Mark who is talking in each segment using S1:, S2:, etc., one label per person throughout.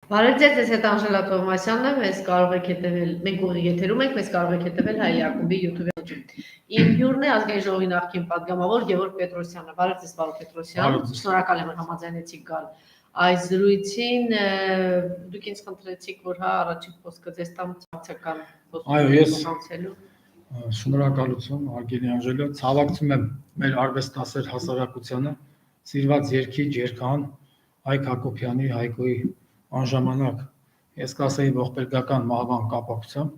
S1: Բարև ձեզ, ես հետ Անժելա Թովմասյանն եմ, ես կարող եք հետևել, մենք ուղիղ եթերում ենք, մեզ կարող եք հետևել Հայ Յակոբի YouTube էջում։ Իմ հյուրն է ազգային ժողովի նախկին падգամավոր Գևորգ Պետրոսյանը։ Բարև ձեզ, պարոն Պետրոսյան, շնորհակալ եմ, որ համաձայնեցիք գալ այս զրույցին։ Դուք ինձ խնդրեցիք, որ հա առաջին խոսքը ձեզ տամ ցավական
S2: խոսքելու։ Շնորհակալություն, Արգելի Անժելա, ցավակցում եմ մեր արվեստասեր հասարակությանը, սիրված երգիչ, երգահան Հայկ Հակոբյանի, Հայկոյի անժամանակ, ես կասեի ողբերգական մահվան կապակցությամբ,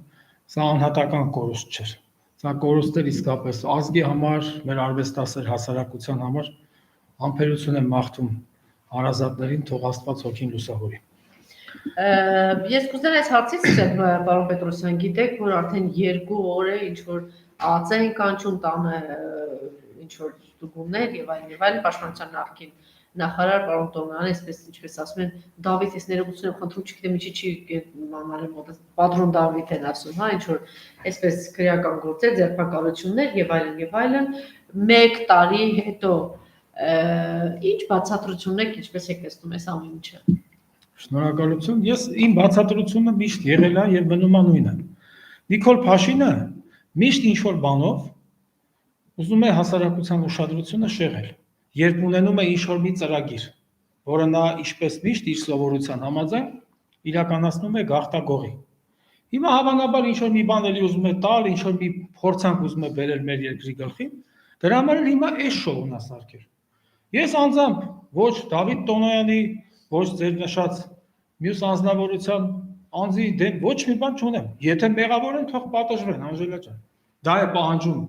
S2: սա անհատական կորուստ չէր։ Սա կորուստ էր իսկապես ազգի համար, մեր արվեստասեր հասարակության համար, համբերություն եմ մաղթում հարազատներին, թող Աստված հոգին լուսավորի։
S1: Ես կուզենայի այս հարցից սկսել, պարոն Պետրոսյան, գիտեք, որ արդեն 2 օր է ինչ որ ածե են կանչում տանը ինչ որ ստուգումներ եւ այլն, պաշտպանության նախկին նախարար պարոն Տոնյան, այսպես ինչպես ասում են, Դավիթ, ես ներողություն եմ խնդրում, չգիտեմ ինչի չի մանալի մոտ, պատրոն Դավիթ են ասում, հա, ինչ որ այսպես քրեական գործեր, ձերբակալություններ եւ այլն, 1 տարի հետո ինչ բացատրություններ, ինչպես եք տեսնում այս ամեն ինչը։
S2: Շնորհակալություն, ես իմ բացատրությունը միշտ եղել է եւ մնում է նույնը։ Նիկոլ Փաշինը միշտ ինչ որ բանով ուզում է հասարակության ուշադրությունը շեղել, երբ ունենում է ինչ որ մի ծրագիր, որը նա ինչպես միշտ իր սովորության համաձայն իրականացնում է գաղթագողի։ Հիմա հավանաբար ինչ որ մի բան էլի ուզում է տալ, ինչ որ մի փորձանք ուզում է բերել մեր երկրի գլխին, դրա համար էլ հիմա այս շոուն է սարքել։ Ես անձամբ ոչ Դավիթ Տոնոյանի, ոչ ձեր նշած մյուս անձնավորության անձի դեմ ոչ մի բան չունեմ։ Եթե մեղավոր են, թող պատժվեն, Անժելա ջան։ Դա է պահանջում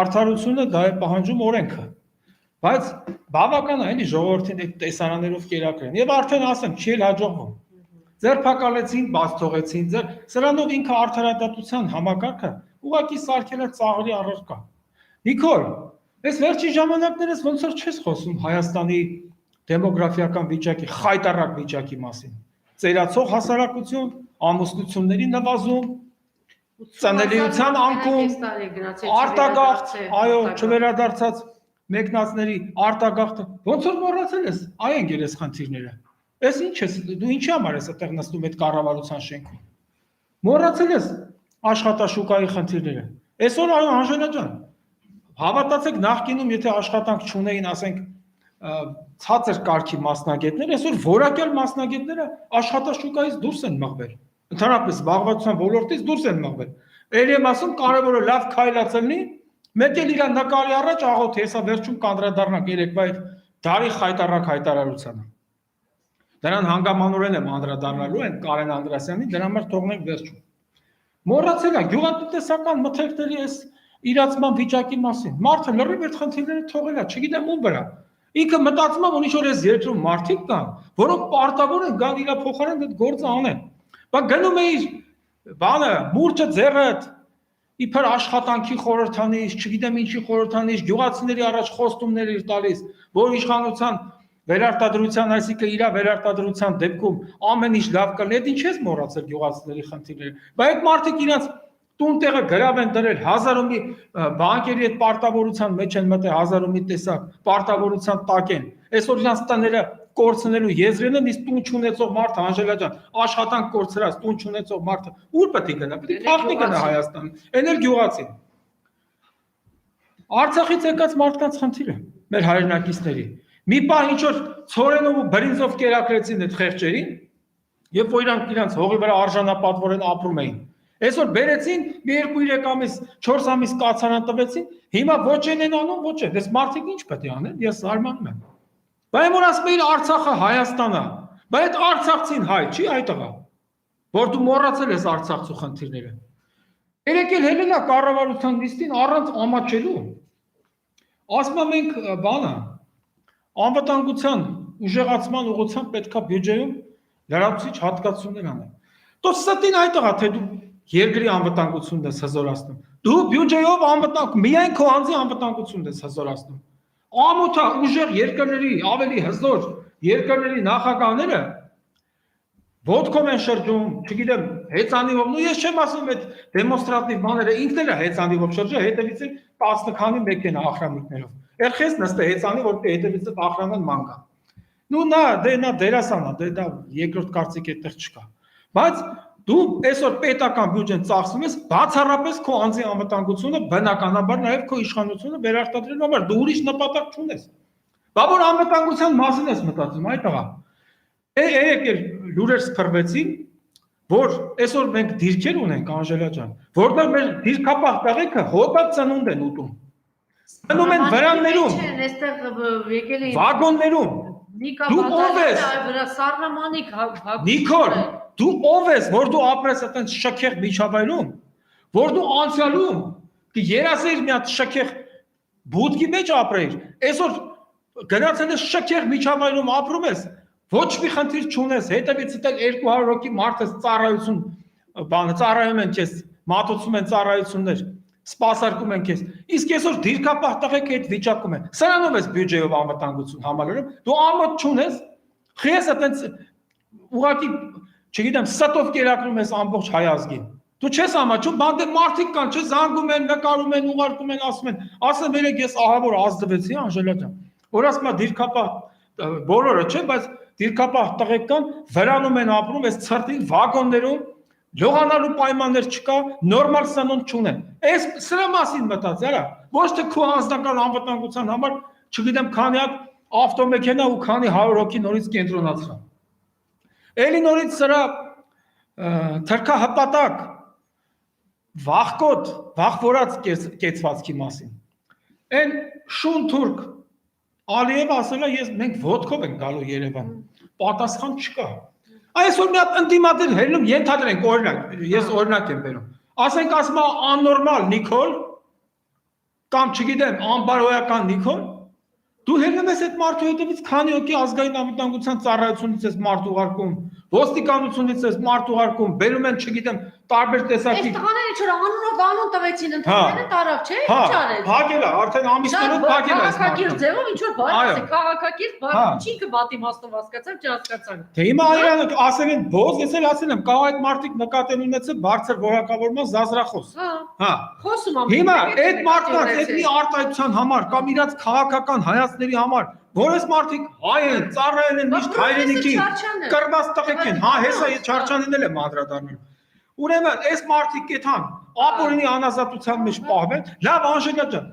S2: արդարությունը, դա է պահանջում օրենքը։ Բայց բավական է, էլի ժողովրդին այդ տեսարաններով կերակրեն։ Եվ արդեն ասեմ, չի էլ հաջողվում։ Ձերբակալեցին, բաց թողեցին, սրանով ինքը արդարադատության համակարգը ուղղակի սարքել է ծաղրի առարկա։ Նիկոլ, այս վերջի ժամանակներս ոնց որ չես խոսում Հայաստանի դեմոգրաֆիական վիճակի, խայտառակ վիճակի մասին։ Ծերացող հասարակություն, ամուսնությունների նվազում, ծնելիության անկում, արտագաղթ, այո, չվերադարձած մեկնածների արտագաղթը, ոնց որ մոռացել ես, այ են գերես խնդիրները։ Էս ինչ ես, դու ինչի համար ես այդտեղ նստում այդ կառավարության շենքում։ Մոռացել ես աշխատաշուկայի խնդիրները։ Այսօր այո, Անժելա ջան, հավատացեք, նախկինում եթե աշխատանք չունեին, ասենք, ցածր կարգի մասնագետներ, այսօր որակյալ մասնագետները աշխատաշուկայից դուրս են մղվել։ Ընդհանրապես զբաղվածության ոլորտից դուրս են մղվել։ Ելի եմ ասում, կարևորը լավ քայլացնի, մեկ էլ իր նկարի առաջ աղոթ, հեսա վերջում կանդրադառնանք երեկվա այդ դարի խայտառակ հայտարարությանը։ Դրան հանգամանորեն եմ անդրադառնալու են Կարեն Անդրասյանին, դրա համար թողնենք վերջում։ Մոռացել է գյուղատնտեսական մթերքների այս իրացման վիճակի մասին։ Մարդը լրիվ այդ խնդիրները թողել է, չգիտեմ ում վրա։ Ինքը մտածում է, որ ինչ որ այս երկրում մարդիկ կան, որոնք պարտավոր են գան իր փոխարեն այդ գործը անեն։ Բայց գնում է իր բանը, մուրճը ձեռդ, իբր աշխատանքի խորհրդանիշ, չգիտեմ ինչի խորհրդանիշ, գյուղացիների առաջ խոստումներ իր տալիս, որ իշխանության վերարտադրության, այսինքն իր վերարտադրության դեպքում ամեն ինչ լավ կլինի, այդ ինչ ես մոռացել գյուղացիների խնդիրները։ Բայց այդ մարդիկ իրաց տուն տեղը գրավ են դրել, 1000 ու մի բանկերի այդ պարտավորության մեջ են մտել, 1000 ու մի տեսակ պարտավորության տակ են։ Այսօր իրանց տները կորցնելու եզրին են, իսկ տուն չունեցող մարդը, Անժելա ջան, աշխատանք կորցրած տուն չունեցող մարդը ուր պետք է գնա, պետք է փախնի գնա Հայաստան, այն էլ գյուղացին։ Արցախից եկած մարդկանց խնդիրը, մեր հայրենակիցների։ Մի պահ ինչ որ ցորենով ու բրինձով կերակրեցին այդ խեղճերին, երբ որ իրանք հողի վրա արժանապատվորեն ապրում էին։ Այսօր բերեցին, մի 2-3 ամիս, 4 ամիս կացարան տվեցին, հիմա ոչ են անում, ոչ են։ Դες մարդիկ ինչ պետք է անեն, ես զարմանում եմ։ Բայց որ ասում էին Արցախը Հայաստանն է, բայց այդ Արցախցին հայ չի, այ տղա, որ դու մոռացել ես Արցախցու խնդիրները։ Երեք էլ հելել է կառավարության նիստին առանց ամաչելու։ Ասում եմ մենք բանը, անվտանգության ուժեղացման ուղղությամբ պետքա բյուջեում լրացուցիչ հատկացումներ անել։ Դու ստին այ տղա, թե դու երկրի անվտանգությունն ես հզորացնում։ Դու բյուջեով անվտանգ, միայն քո անձի անվտանգությունն ես հզորացնում։ Ամոթա ուժեղ երկրների, ավելի հզոր երկրների նախագահները ոտքով են շրջում, չգիտեմ, հեծանիվով, նույն ես չեմ ասում այդ դեմոնստրատիվ բաները, ինքն էլ է հեծանիվով շրջը, հետևից էլ 10 քանի մեքենա ախրանիկներով։ Երբ քեզ նստե հեծանի, որ հետևից ախրանան ման կա։ Նու նա դերասան է, դա երկրորդ կարծիք այդտեղ չկա։ Բայց դու այսօր պետական բյուջեն ծախսում ես բացառապես քո անձի անվտանգությունը, բնականաբար նաև քո իշխանությունը վերարտադրելու համար, դու ուրիշ նպատակ չունես։ Բա որ անվտանգության մասին ես մտածում, այդ աղա։ Երեք լուրեր սփռվեցին, որ այսօր մենք դիրքեր ունենք, Անժելա ջան, որտեղ մեր դիրքապահ տեղեքը հոտած ծնունդ են ուտում։ Մնում են վրաններում,
S1: այստեղ եկել են
S2: վագոններում։ Դու ով ես։
S1: վրա սառնամանիկ
S2: Նիկոլ, դու ով ես, որ դու ապրես այդպես շքեղ միջավայրում, որ դու անցյալում երազեիր մի հատ շքեղ բուդկի մեջ ապրեիր, այսօր գնացել ես շքեղ միջավայրում ապրում ես, ոչ մի խնդիր չունես, հետևից էլ 200 հոգի մարդ ես ծառայություն, ծառայում են քեզ, մատուցում են ծառայություններ, սպասարկում են քեզ։ Իսկ այսօր դիրքապահ տղեկը այդ վիճակում են։ Սրանով ես բյուջեով անվտանգություն համալրում, դու ամոթ չունես, խես այդպես ուղղակի, չգիտեմ, ստով կերակրում ես ամբողջ հայ ազգին։ Դու չես ամաչում, բանդե մարդիկ կան, չէ, զանգում են, նկարում են, ուղարկում են, ասում են ես ահա որ ազդվեցի, Անժելա ջան։ Որ ասում է դիրքապահ բոլորը չէ, բայց դիրքապահ տղեկ կան, վրանում են ապրում, այս ցրտին վագոններում, լողանալու պայմաններ չկա, նորմալ սնունդ չունեն։ Այս սրա մասին մտածի, արա, ոչ թե քո անձնական անվտանգության համար, չգիտեմ, քանի հատ ավտոմեքենա ու քանի 100 հոգի նորից կենտրոնացրան։ Էլի նորից սրա թրքահպատակ վախկոտ, վախվորած կեցվածքի մասին։ Այն շուն թուրք Ալիևը ասել է, մենք ոտքով ենք գալու Երևան, պատասխան չկա։ Այսօր մի հատ ընդդիմադիր հելնում ենթադրենք օրինակ, ես օրինակ եմ բերում։ Ասենք ասում է աննորմալ Նիկոլ կամ չգիտեմ, անբարոյական Նիկոլ, դու հելնում ես այդ մարդու հետևից քանի հոգի ազգային անվտանգության ծառայությունից ես մարդ ուղարկում, ոստիկանությունից ես մարդ ուղարկում, բերում են, չգիտեմ, տարբեր տեսակի։
S1: Այս տղաները չէ, անունով անուն տվեցին, ընդհանրապես տարավ, չէ՞, ինչ արեց։
S2: Փակել է, արդեն ամիսներով փակել է այս
S1: քաղաքակիրթ ձևով ինչ որ բան ասի, քաղաքակիրթ բան, ինչի կբատիմաստով հասկացավ, չհասկացանք։
S2: Թե հիմա այրանք ասել են բոզ, ես էլ ասել եմ, կա այդ մարդիկ նկատել ունեցել բարձր որակավորման զազրախոս։ Հա։
S1: Խոսում եմ։
S2: Հիմա այդ մարդկանց այդ մի արտահայտության համար կամ իրաց քաղաքական հայացքների համար, որ այս մարդիկ հայ են, ծառայել են միշտ հայրենիքի, կռված տղեկ են, հա, հեսա Չարչյանին էլ եմ անդրադառնում։ Ուրեմն այս մարդիկ այդան ապօրինի անազատության մեջ պահվեն, լավ Անժելա ջան։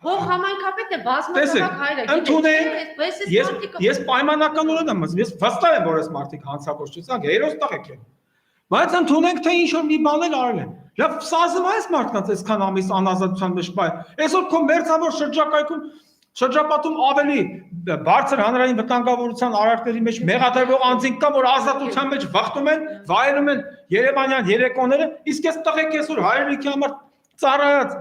S1: Հող համայնքապետն է բազմաթիվ հայրը։
S2: Ընդունենք, ես պայմանականորեն եմ ասում, ես վստահ եմ, որ այս մարդիկ հանցավոր չեն, հերոս տղեկ են։ Բայց ընդունենք, թե ինչ որ մի բաներ արել են։ Լավ, սազում այս մարդկանց այսքան ամիս անազատության մեջ բայ։ Այսօր քո մերձավոր շրջակայքում շրջապատում ավելի բարձր հանրային վտանգավորության արարքների մեջ մեղադրվող անձինք կա, որ ազատության մեջ վախտում են, վայելում են Երևանյան երեկոները, իսկ այս տղեկ այսօր հայրենիքի համար ծառայած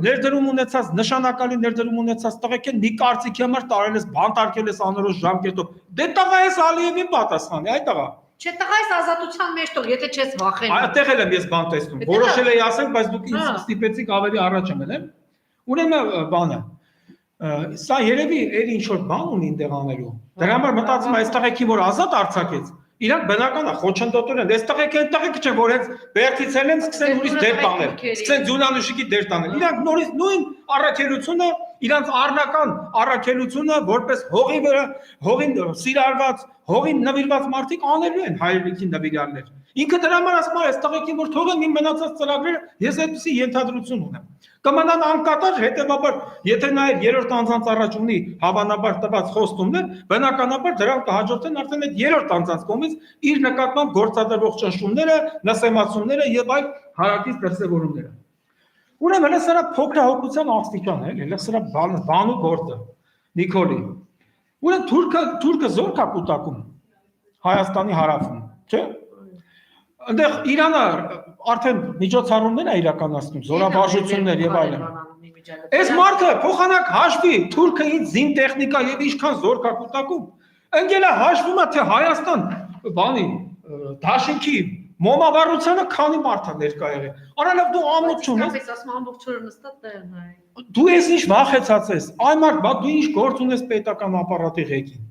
S2: ներդրում ունեցած, նշանակալի ներդրում ունեցած տղեկ են, մի կարծիքի համար տարել ես, բանտարկել ես անորոշ ժամկետով։ Դե տղա ես Ալիևին պատասխանի, այ տղա։
S1: Չէ, տղա ես ազատության մեջ թող, եթե չես վախենում։
S2: Այդտեղ էլ եմ ես բան տեսնում։ Որոշել էի ասել, բայց դուք ինձ ստիպեցիք ավելի առաջ եմ։ Ուրեմն բանը սա երևի էր ինչ որ բան ունի այնտեղ անելու։ Դրա համար մտածում եմ այս տղեկին որ ազատ արձակեց, իրանք բնական է խոչընդոտել են։ Այս տղեկը այն տղեկը չէ, որ հենց բերտիցել են, սկսեն ուրիշ դեր տանել, սկսեն ձյունանուշիկի դեր տանել։ Իրանք նորից նույն առաքելությունը, իրանք առնական առաքելությունը որպես հողի վրա, հողին սիրարված, հողին նվիրված մարդիկ անելու են հայրենիքի նվիրալներ։ Ինքը դրա համար ասում է, այս տղեկին որ թողեն իմ մնացած ծրագրերը, ես այդպեսի ենթադրություն ունեմ։ Կմնան անկատար, հետևաբար, եթե նա երրորդ անձանց առաջ ունի հավանաբար տված խոստումներ, բնականաբար դրանք կհաջորդեն արդեն այդ երրորդ անձանց կողմից իր նկատմամբ գործադրվող ճնշումները, նսեմացումները եւ այլ հարակից դրսևորումները։ Ուրեմն սրա փոքրահոգության աստիճան է, հենց սրա բանու գործը Նիկոլի։ Ուրեմն թուրքը զոր կա կուտակում Հայաստանի հարավում, չէ՞։ Այնտեղ Իրանը արդեն միջոցառումներ է իրականացնում, զորավարժություններ եւ այլն։ Այս մարդը փոխանակ հաշվի, թուրքը ինձ զին տեխնիկա եւ ինչքան զոր կա կուտակում։ Ընկելա հաշվում է թե Հայաստան բանի դաշինքի մոմավառությանը քանի մարդ է ներկա եղել։ Արանավ դու ամոթ չունես։
S1: Ես ասում ամբողջ օրը նստած տեղն է։
S2: Դու ես ինչ վախեցած ես։ Այ մարդ, բա դու ինչ գործ ունես պետական ապարատի ղեկին։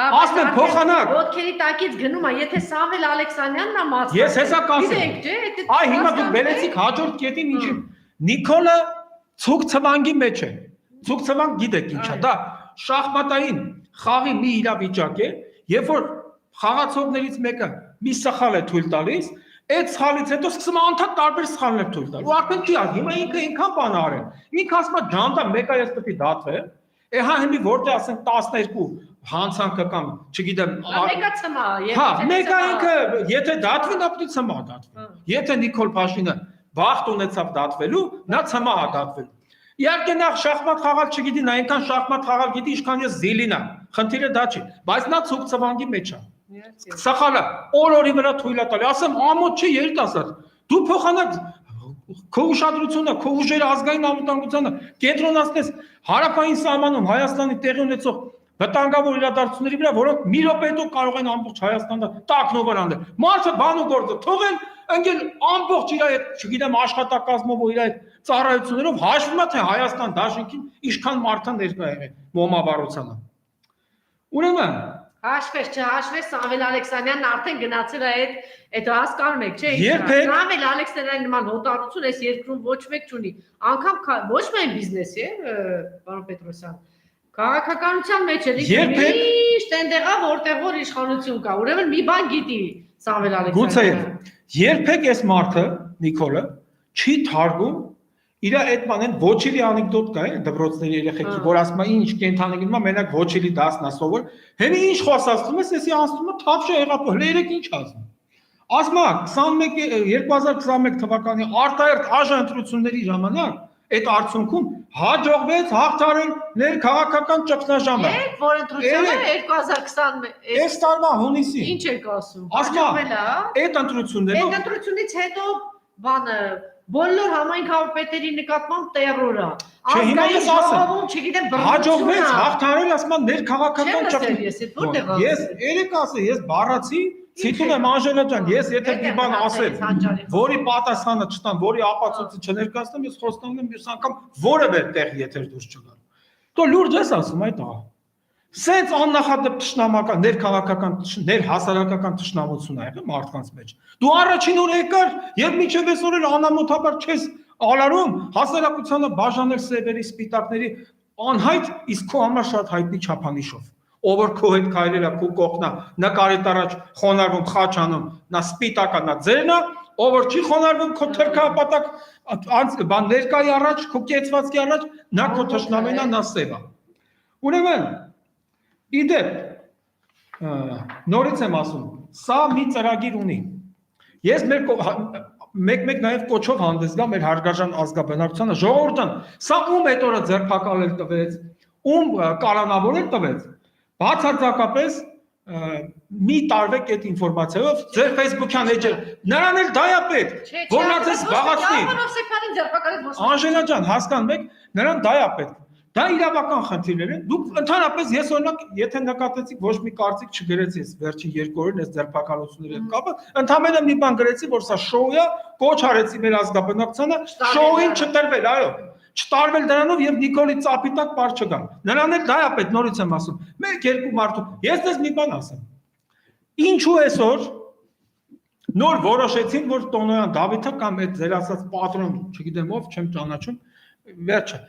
S2: Ասում փոխանակ
S1: ոտքերի տակից գնում է, եթե Սամվել Ալեքսանյանն է մասը։
S2: Ես հեսա կասեմ։ Այ հիմա դուք բերեցիք հաջորդ կետին ինչի։ Նիկոլը ցուկ ցվանգի մեջ է։ Ցուկ ցվանգ գիտեք ինչա, դա շախմատային խաղի մի իրավիճակ է, երբ որ խաղացողներից մեկը մի սխալ է թույլ տալիս, այդ սխալից հետո սկսում է անդադ տարբեր սխալներ թույլ տալ։ Ու արդեն չի ասում, հիմա ինքը ինքան բան արել։ Ինքը ասում է ջանդա մեկը ես պետք է դատվեմ։ Հա հիմի որտե ասենք 12 հանցանքը կամ չգիտեմ
S1: մեկը ցմա,
S2: հա մեկը ինքը եթե դատվի նա պետք է ցմա դատվի։ Եթե Նիկոլ Փաշինը բախտ ունեցավ դատվելու, նա ցմա է դատվելու։ Իհարկե նախ շախմատ խաղալ չգիտի, նա այնքան շախմատ խաղալ գիտի, ինչքան ես զիլին եմ։ Խնդիրը դա չի, բայց նա ցուկ ծվանգի մեջ է։ Սախալը օրորի վրա թույլ է տալի, ասեմ ամոթ չի երիտասարդ։ Դու փոխանակ քո ուշադրությունը, քո ուժերը ազգային անվտանգությանը կենտրոնացնես հարավային սահմանում Հայաստանի տեղի ունեցող վտանգավոր իրադարձությունների վրա, որոնք մի րոպե հետո կարող են ամբողջ Հայաստանը տակնովար անել։ Մարդը բան ու գործը թողեն ընկել ամբողջ իր այդ, չգիտեմ, աշխատակազմով ու իր այդ ծառայություններով հաշվում է թե Հայաստան դաշինքին ինչքան մարդը ներկա եղել մոմավառությանը։ Ուրեմն
S1: հաշվես, չհաշվես, Սամվել Ալեքսանյանն արդեն գնացել է այդ հասկանում եք, չէ՞։
S2: Երբեք
S1: Սամվել Ալեքսանյանի նման հոտառություն այս երկրում ոչ մեկ չունի։ Անկամ ոչ միայն բիզնեսի է, պարոն Պետրոսյան, քաղաքականության մեջ է միշտ այնտեղա որտեղ որ իշխանություն կա։ Ուրեմն մի բան գիտի Սամվել Ալեքսանյանը։
S2: Գուցե երբեք այս մարդը Նիկոլը չի թարգում իր այդ բանեն ոչիլի անեկդոտ կա է դպրոցների երեխեքի, որ ասում է ինչ կենթանի գնում է մենակ ոչիլի դասն է սովոր։ Հենց ինչ խոսացնում ես, էսի անցնում է թավշը հեղափոխ, երեք ինչ ասում։ Ասում է 2021 թվականի արտահերթ ԱԺ ընտրությունների ժամանակ այդ արդյունքում հաջողվեց հաղթարել ներքաղաքական ճգնաժամը։
S1: Երբ որ ընտրությունը 2021
S2: այս տարվա հունիսին։
S1: Ինչ եք ասում։
S2: Հաջողվել է։ Այդ ընտրություններով
S1: այդ ընտրությունից հետո բանը բոլոր համայնքապետերի նկատմամբ տերորը։
S2: Չէ, հիմա ես ասեմ,
S1: չգիտեմ,
S2: հաջողվեց հաղթարել, ասում եմ, ներքաղաքական
S1: ճգնաժամ։
S2: Ես երեք ասել, ես բառացի, ցիտում եմ Անժելա ջան, ես եթե մի բան ասել, որի պատասխանը չտամ, որի ապացույցը չներկայացնեմ, ես խոստանում եմ մյուս անգամ որևէ տեղ եթեր դուրս չգալ։ Դու լուրջ ես ասում այդ ահա։ Սենց աննախադեպ թշնամական, ներքաղաքական, ներհասարակական թշնամություն ա եղել մարդկանց մեջ։ Դու առաջին օր եկար եւ մինչեւ այսօր էլ անամոթաբար չես ալարում հասարակությանը բաժանել սևերի, սպիտակների անհայտ, իսկ քո համար շատ հայտնի չափանիշով։ Ով որ քո հետ քայլել է, քո կողքնա, նկարիտ առաջ խոնարհվում, խաչանում, նա սպիտակա, նա ձերնա, ով որ չի խոնարհվում, քո թրքապատակ բան ներկայի առաջ, քո կեցվածքի առաջ, նա քո թշնամենա, նա սևա։ Ուրեմն իդեպ նորից եմ ասում, սա մի ծրագիր ունի։ Ես մեկ նաև կոչով հանդես գա մեր հարգարժան ազգաբնակչությանը, ժողովուրդն, սա ում այդ օրը ձերբակալել տվեց, ում կալանավորել տվեց, բացարձակապես մի տարվեք այդ ինֆորմացիայով ձեր Facebook-յան էջը, նրան էլ դա է պետք, որ նա ձեզ զբաղացնի։ Անժելա ջան, հասկանում եք, նրան դա է պետք։ Դա իրավական խնդիրներ են։ Դուք ընդհանրապես ես օրինակ, եթե նկատեցիք ոչ մի կարծիք չգրեցի ես վերջին 2 օրին այս ձերբակալությունների հետ կապը, ընդհանրապես մի բան գրեցի, որ սա շոու է, կոչ արեցի մեր ազգաբնակչությանը, շոուին չտրվել, այո, չտարվել դրանով եւ Նիկոլի ծափիտակ բար չգան։ Նրան էլ դա է պետք, նորից եմ ասում։ Մեկ երկու մարդու, ես դες մի բան ասեմ։ Ինչու այսօր նոր որոշեցին, որ Տոնոյան Դավիթը կամ այդ ձեր ասած պատրոն, չգիտեմ ով, չեմ ճանաչում, վերջը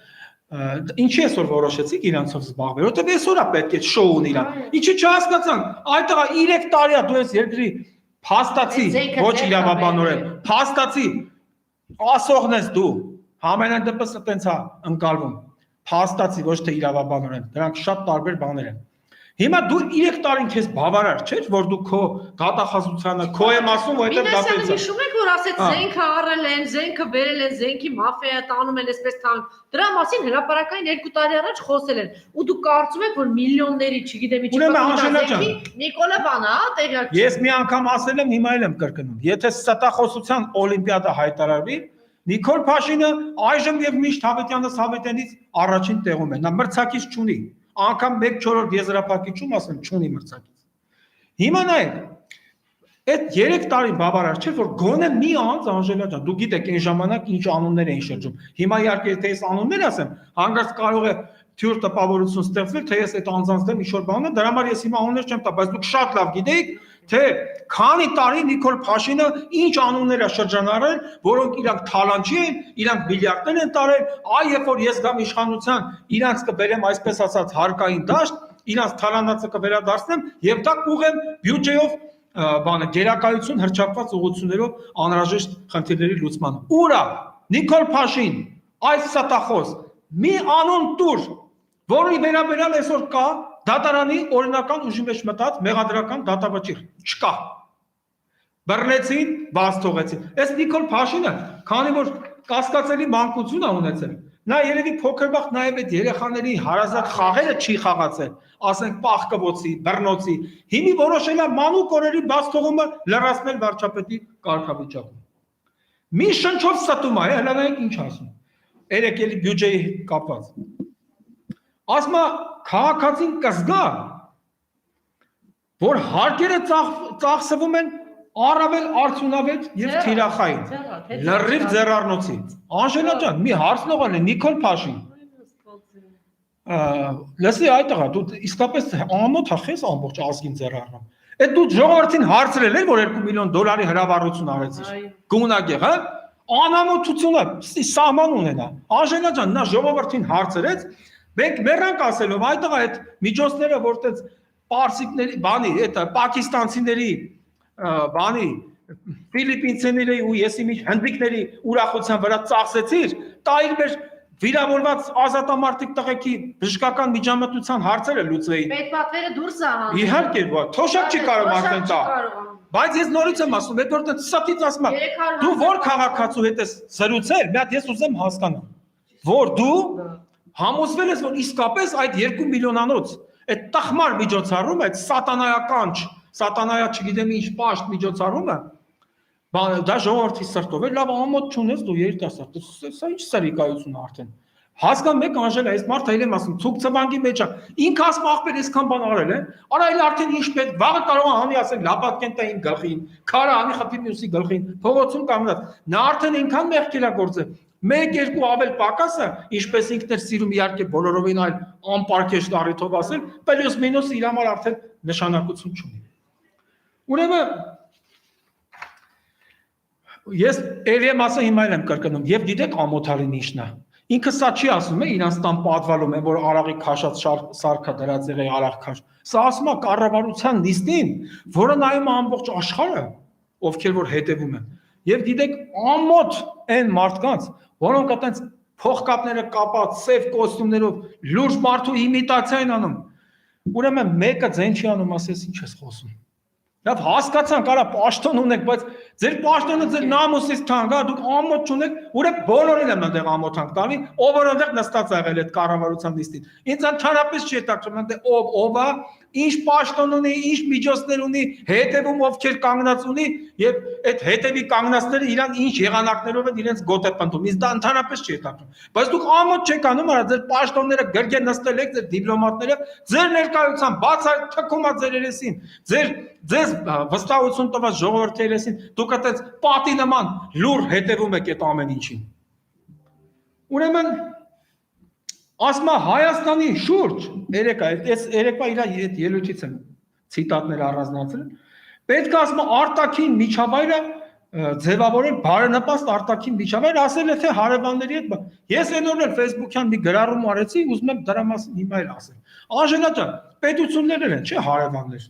S2: Ինչի այսօր որոշեցիք իրանցով զբաղվել, որտեղ այսօր է պետք է շոուն իրան։ Ինչի չհասկացան, այդտեղա 3 տարի է դու ես երկրի փաստացի, ոչ իրավաբանորեն, փաստացի ասողն ես դու, համենայն դեպս այտենց է ընկալվում, փաստացի ոչ թե իրավաբանորեն, դրանք շատ տարբեր բաներ են։ Հիմա դու 3 տարին քեզ բավարար չէ, որ դու քո դատախազությանը քո եմ ասում, որտեղ դատեցի։
S1: Հիշում եք, որ ասեց զենքը առել են, զենքը բերել են, զենքի մաֆիա տանում են, այսպես թանկ։ Դրա մասին հրապարակային 2 տարի առաջ խոսել են։ Ու դու կարծում եք, որ միլիոնների, չգիտեմ ինչի զենքի Նիկոլա բանա, տեղյակ։
S2: Ես մի անգամ ասել եմ, հիմա էլ եմ կրկնում։ Եթե ստատախոսության օլիմպիադա հայտարարվի, Նիկոլ Փաշինը այժմ եւ միշտ Հավետյանից առաջին տեղում է։ Նա մրցակից չունի։ Անգամ 1/4 եզրափակիչում ասեմ չունի մրցակից։ Հիմա նայեք, այդ 3 տարի բավարար չէ, որ գոնե մի անձ Անժելա ջան, դու գիտեք այն ժամանակ ինչ անուններ էին շրջում։ Հիմա իհարկե եթե ես անուններ ասեմ, հանգարց կարող է թյուր տպավորություն ստեղծվել, թե ես այդ անձանց դեմ ինչ-որ բան եմ, դրա համար ես հիմա անուններ չեմ տա, բայց դուք շատ լավ գիտեք, թե քանի տարի Նիկոլ Փաշինը ինչ անուններ է շրջանառել, որոնք իրանք թալանչի են, իրանք բիլիարդներ են տարել, այ երբ որ ես գամ իշխանության, իրանք կբերեմ այսպես ասած հարկային դաշտ, իրանց թալանացը կվերադարձնեմ եւ դա կուղեմ բյուջեով բանը գերակայություն հրճակված ուղղություններով անհրաժեշտ խնդիրների լուծման։ Ուրա Նիկոլ Փաշին այս ստախոս մի անուն տուր, որի վերաբերյալ այսօր կա դատարանի օրինական ուժի մեջ մտած մեղադրական դատավճիռ չկա։ Բռնեցին, բաց թողեցին։ Այս Նիկոլ Փաշինը, քանի որ կասկածելի մանկություն է ունեցել, նա երևի փոքրբախտ նաև այդ երեխաների հարազատ խաղերը չի խաղացել, ասենք պահկվոցի, բռնոցի, հիմի որոշել է մանուկ օրերի բաց թողումը լրացնել վարչապետի կարգավիճակում։ Մի շնչով ստում է, հələ նայեք ինչ ասում։ Երեք էլի բյուջեի հետ կապված։ Ասում է քաղաքացին կզգա, որ հարկերը ծախսվում են առավել արդյունավետ եւ թիրախային լրիվ ձեռառնոցի։ Անժելա ջան, մի հարցնող է Նիկոլ Փաշին։ Լսի այդտեղա, դու իսկապես ամոթ ախես ամբողջ ազգին ձեռառնում։ Այդ դու ժողովրդին հարցրել ես, որ 2 միլիոն դոլարի հրավառություն արեցիր։ Գունագեղ, հա? Անամոթությունը սահման ունենա։ Անժելա ջան, նա ժողովրդին հարցրեց, մենք մեռանք ասելով, այդտեղա այդ միջոցները, որտեղ պարսիկների, բանի, այդ պակիստանցիների բանի ֆիլիպինցիների ու եսիմի հնդիկների ուրախության վրա ծախսեցիր, տայր մեր վիրավորված ազատամարտիկ տղեկի բժշկական միջամտության հարցերը լուծեին։
S1: Պետպատվերը դուրս է հանել։
S2: Իհարկե, թոշակ չի կարող արդեն տա։ Բայց ես նորից եմ ասում, այդ որտեղ սատից ասում եմ, դու որ քաղաքացու հետ ես զրուցել, մի հատ ես ուզեմ հասկանալ, որ դու համոզվել ես, որ իսկապես այդ 2 միլիոնանոց այդ տխմար միջոցառումը, այդ սատանայական Սատանայա չգիտեմ ինչ պաշտ միջոցառումը, դա ժողովրդի սրտով է, լավ ամոթ չունես դու երիտասարդ, սա ինչ սրիկայություն է արդեն։ Հասկան մեկ Անժելա, այս մարդը այլ եմ ասում, ցուկ ծվանգի մեջ է, ինքը ասում ախպեր այսքան բան արել է, արա այլ արդեն ինչ պետք, վաղը կարող է անի ասել լապատկեն տա իմ գլխին, քարը անի խփի մյուսի գլխին, փողոցում կանգնած, նա արդեն ինքան մեղքել է գործել, 1-2 ավել պակասը, ինչպես ինքն էր սիրում իհարկե բոլորովին այլ անպարկեշտ առիթով ասել, պլյուս մինուս իր համար արդեն նշանակություն չունի։ Ուրեմն ես ելեմ ասա հիմա եմ կրկնում եւ գիտեք ամոթալին ինչն է ինքը սա չի ասում է իրանց տան պատվալում է որ արաղի քաշած սարքա դրած եղե արաղ քաշ սա ասում է կառավարության նիստին որը նայում է ամբողջ աշխարհը ովքեր որ հետևում են եւ գիտեք ամոթ այն մարդկանց որոնք այտենց փողկապները կապած սև կոստյումներով լուրջ մարդու իմիտացիա են անում ուրեմն մեկը ձեն չի անում ասես ինչ ես խոսում Լավ հասկացան կարա պաշտոն ունեք, բայց ձեր պաշտոնը ձեր նամուսից թանկ, դուք ամոթ չունեք, ուրեք բոլորին եմ այնտեղ ամոթանք տալի, ով որ այնտեղ նստած ա եղել այդ կառավարության նիստին։ Ինձ ընդհանրապես չի հետաքրքրում, այնտեղ ով է, ինչ պաշտոն ունի, ինչ միջոցներ ունի, հետևում ովքեր կանգնած ունի եւ այդ հետևի կանգնածները իրան ինչ եղանակներով են իրենց գոտե պնդում։ Ինձ դա ընդհանրապես չի հետաքրքրում։ Բայց դուք ամոթ չեք անում, արա ձեր պաշտոնները գրգեն նստել եք, ձեր դիպլոմատները, ձեր ներկայությամբ բացար թքում է ձեր երեսին, ձեզ վստահություն տված ժողովրդի երեսին, դուք այդպես պատի նման լուր հետևում եք այդ ամեն ինչին։ Ուրեմն ասում է Հայաստանի շուրջ երեկվա իր ելույթից եմ ցիտատներ առանձնացրել, պետք է ասում է արտաքին միջավայրը ձևավորել բարենպաստ արտաքին միջավայր, ասել է թե հարևանների հետ, ես այն օրն էլ Facebook-յան մի գրառում արեցի, ուզում եմ դրա մասին հիմա էլ ասել։ Անժելա ջան, պետություններ են, չէ՞ հարևաններ։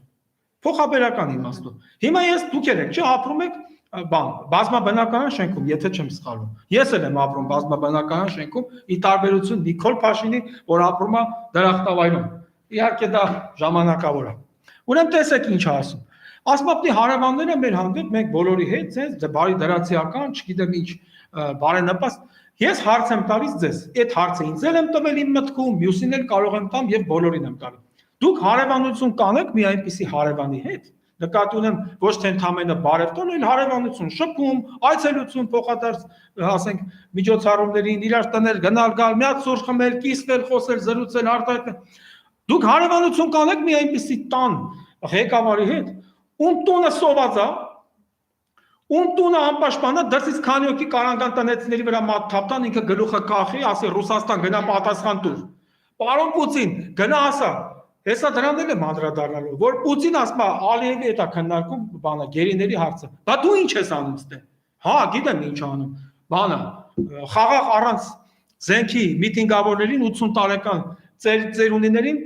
S2: Փոխաբերական իմաստով։ Հիմա ես դուք եք, չէ՞, ապրում եք բազմաբնակարան շենքում, եթե չեմ սխալվում։ Ես էլ եմ ապրում բազմաբնակարան շենքում, ի տարբերություն Նիկոլ Փաշինի, որ ապրում է դրախտավայրում։ Իհարկե դա ժամանակավոր է։ Ուրեմն տեսեք ինչ ասում։ Ասմապտի հարևանները մեր հանդեպ մենք բոլորի հետ ձեզ բարի դրացիական, չգիտեմ ինչ, բարենպաստ։ Ես հարց եմ տալիս ձեզ։ Այդ հարցը ինձ էլ եմ տվել իմ մտքում, մյուսին էլ կարող եմ տամ եւ բոլորին եմ տալի։ Դուք հարևանություն կանեք մի այնպիսի հարևանի հետ, նկատի ունեմ ոչ թե ընդամենը բարևտոն, այլ հարևանություն, շփում, այցելություն, փոխադարձ, ասենք, միջոցառումներին, իրար տներ, գնալ գալ, մի հատ սուրճ խմել, կիսվել, խոսել, զրուցել, արտահայտել։ Դուք հարևանություն կանեք մի այնպիսի տան ղեկավարի հետ, ում տունը սոված է, ում տունը անպաշտպան է, դրսից քանի օքի կարանգան տնեցիների վրա մատ թափտան, ինքը գլուխը կախի, ասի Ռուսաստան գնա պատասխան տուր։ Պարոն Պուտին, գնա ասա Հեսա դրանն էլ եմ անդրադառնալու, որ Պուտին ասում է Ալիևի հետ է քննարկում բանը գերիների հարցը։ Բա դու ինչ ես անում ստե։ Հա, գիտեմ ինչ անում։ Բանը խաղաղ առանց զենքի միտինգավորներին 80 տարեկան ծերունիներին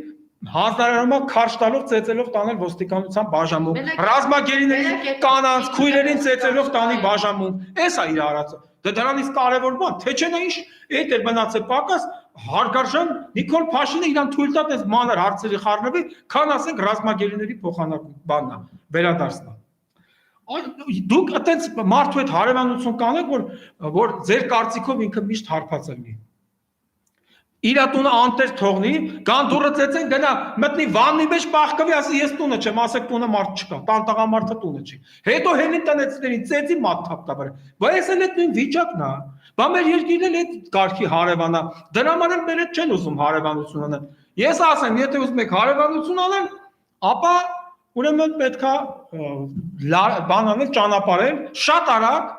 S2: Հանձնարարումը քարշ տալով ծեծելով տանել ոստիկանության բաժանմունք,
S1: Մենակ-
S2: ռազմագերիների
S1: մենակ
S2: կանանց, քույրերին
S1: այդ-
S2: ծեծելով տանի
S1: այդ-
S2: բաժանմունք, էս է իր արածը։ Դե դրանից կարևոր բան, թե չէ նա ինչ այդ էր մնացել պակաս հարգարժան Նիկոլ Փաշինը իրան թույլ տա դες մանր հարցերի խառնվի, քան ասենք ռազմագերիների փոխանակում բանն է, վերադարձնա։ Դուք այտենց մարդու հետ հարևանություն կանեք, որ ձեր կարծիքով ինքը միշտ հարբած լինի։ Իր տունը անտեր թողնի, կան դուրը ծեծեն գնա մտնի վաննի մեջ պահկվի, ասի ես տունը չեմ, ասեք տունը մարդ չկա, տանտաղամարդը տունը չի։ Հետո հենի տնեցներին ծեծի մատ թափտաբար։ Բայց էլ այդ նույն վիճակն է։ Բա մեր երկիրն էլ այդ կարգի հարևանա։ Դրա համար էլ մեր հետ չեն ուզում հարևանություն անել։ Ես ասեմ, եթե ուզում եք հարևանություն անել, ապա ուրեմն պետքա բան անել, ճանապարհել, շատ արագ,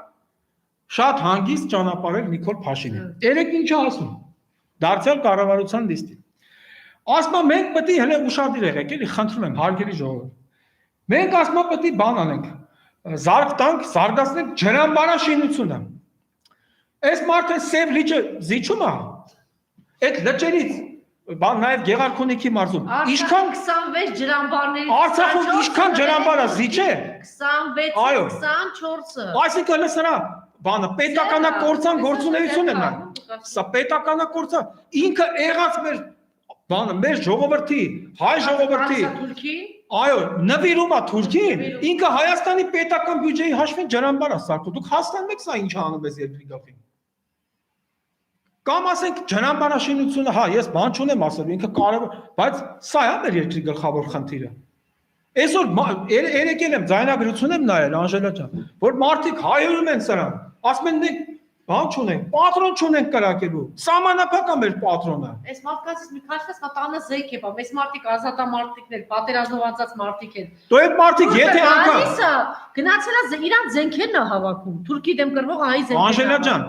S2: շատ հանգիստ ճանապարհել Նիկոլ Փաշինին։ Երեք ինչ ասում։ Դարձյալ կառավարության լիստին։ Ասма մենք պետք է հենց ուշադիր եղեք, էլի խնդրում եմ, հարգելի ժողովուրդ։ Մենք ասма պետք է բան անենք, զարգ տանք, զարգացնենք ջրամբարաշինությունը։ Այս մարդը սև լիճը զիջում է։ Այդ լճերից բան նաև Գեղարքունիքի մարզում։ Ինչքան
S1: 26 ջրամբարների
S2: Արցախում ինչքան ջրամբար է զիջե։
S1: 26-24-ը։
S2: Այսինքն սրա բանը պետականակորցան գործունեություն է նա։ Սա պետականակորցան ինքը եղած մեր բանը մեր ժողովրդի, հայ ժողովրդի այո, նվիրում է Թուրքին, ինքը Հայաստանի պետական բյուջեի հաշվին ջրամբար է սարքում։ Դուք հասկանում եք սա ինչ անում ես երկրի գլխին։ Կամ ասենք ջրամբարաշինությունը, հա, ես բան չունեմ ասել, ինքը կարևոր, բայց սա է մեր երկրի գլխավոր խնդիրը։ Այսօր երեկել եմ ձայնագրություն եմ նայել Անժելա ջան, որ մարդիկ հայհոյում են սրան, ասում են բան չունենք, պատրոն չունենք կրակելու, սահմանափակ է մեր պատրոնը։
S1: Այս մարդկանցից մի քանիսը տանը զենք է, բայց մարդիկ ազատամարտիկներ, պատերազմողացած մարդիկ են։
S2: Դու այդ մարդիկ եթե անգամ
S1: գնացել է իրան զենքերն է հավաքում, Թուրքի դեմ կրվող այ զենքեր։
S2: Անժելա ջան,